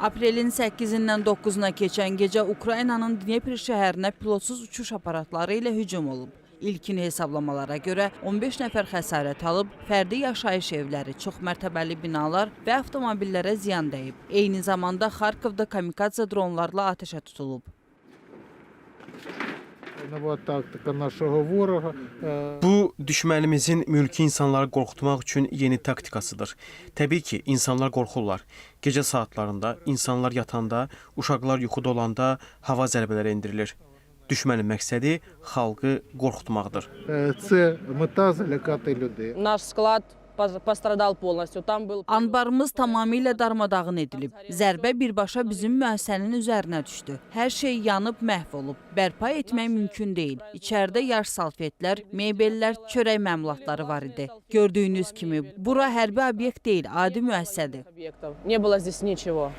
Aprelin 8-dən 9-una keçən gecə Ukraynanın Dnepr şəhərinə pilotsuz uçuş aparatları ilə hücum olub. İlkin hesablamalara görə 15 nəfər xəsarət alıb, fərdi yaşayış evləri, çoxmərtəbəli binalar və avtomobillərə ziyan dəyib. Eyni zamanda Xarkovda kamikadze dronlarla atəşə tutulub. Bu, düşmənimizin mülki insanları qorxutmaq üçün yeni taktikasıdır. Təbii ki, insanlar qorxurlar. Gecə saatlarında, insanlar yatanda, uşaqlar yuxuda olanda hava zərbələri endirilir. Düşmənin məqsədi xalqı qorxutmaqdır. Наш склад пострадал полностью. Там был... Anbarımız tamamilə darmadağın edilib. Zərbə birbaşa bizim müəssisənin üzərinə düşdü. Hər şey yanıb, məhv olub. Bərpa etmək mümkün deyil. İçəridə yaş salfetlər, mebellər, çörək məmulatları var idi. Gördüyünüz kimi, bura hərbi obyekt deyil, adi müəssisədir. Не было здесь ничего.